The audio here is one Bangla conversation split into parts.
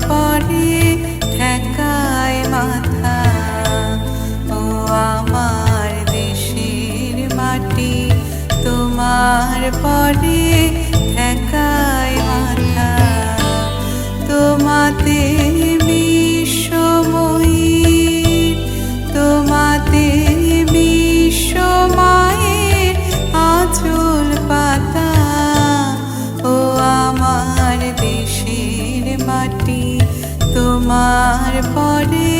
পরে ঠেকায় মাথা। ও আমার দেশের মাটি, তোমার পরে ঠেকায় মাথা। তোমাতে বিশ্বময়ীর, তোমাতে বিশ্বমায়ের আঁচল পাতা। ও আমার দেশের মাটি, তোমার পরে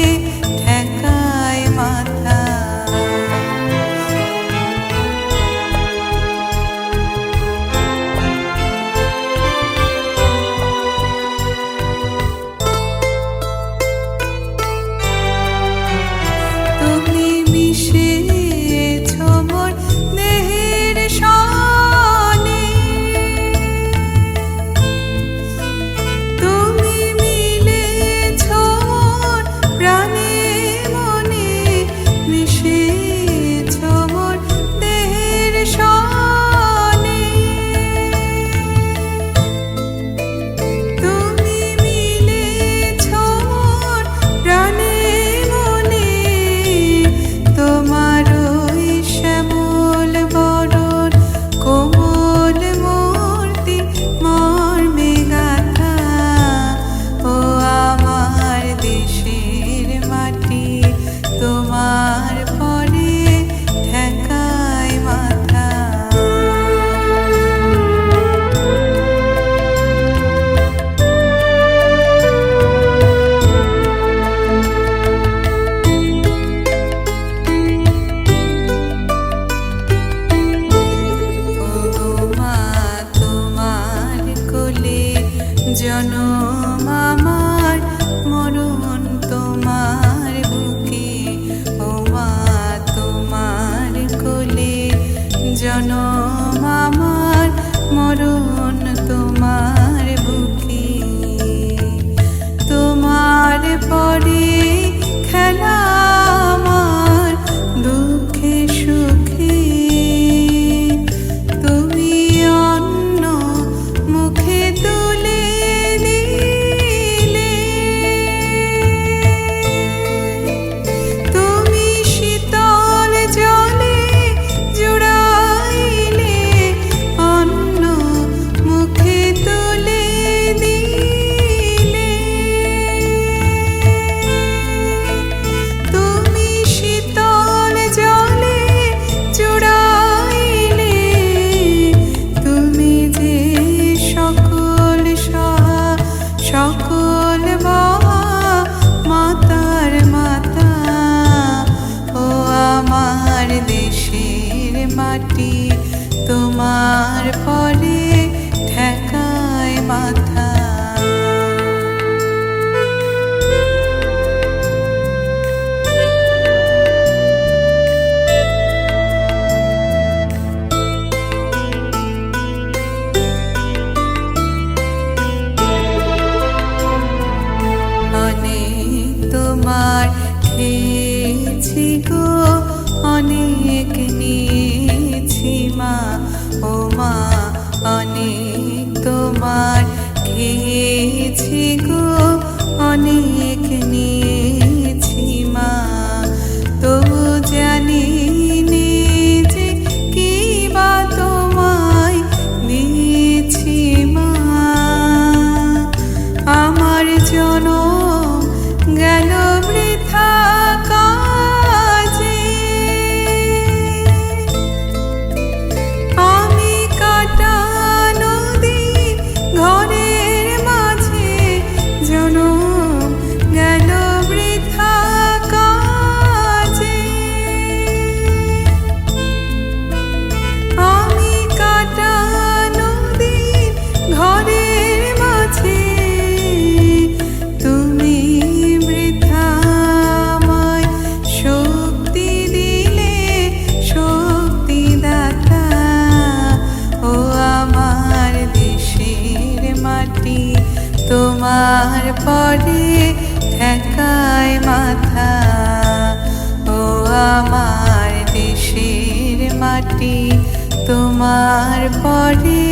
ঠেকায় মাথা। জনম আমার মরণ তোমার বুকে। ও মা তোমার কোলে জনম আমার মরণ তোমার বুকে। তোমার পরে খেলা আমার দুঃখে সুখে। তুমি অন্য মুখে তুলে সকল মাতার মাতা। ও আমার দেশের মাটি, তোমার পরে ঠেকায় মাথা। তোমার খেয়েছি গো অনেক নিয়েছি মা। ও মা অনেক তোমার খেয়েছি গো অনেক নিয়েছি মা। তবু জানি নে যে কি বা তোমায় দিয়েছি মা। আমার জনম গেল বৃথা কাজে, আমি কাটা নদী ঘরের মাঝে। জনম গেল বৃথা কাজে, আমি কাটা নদী ঘরের মাঝে। তোমার পরে ঠেকায় মাথা। ও আমার দেশের মাটি, তোমার পরে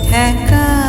ঠেকায়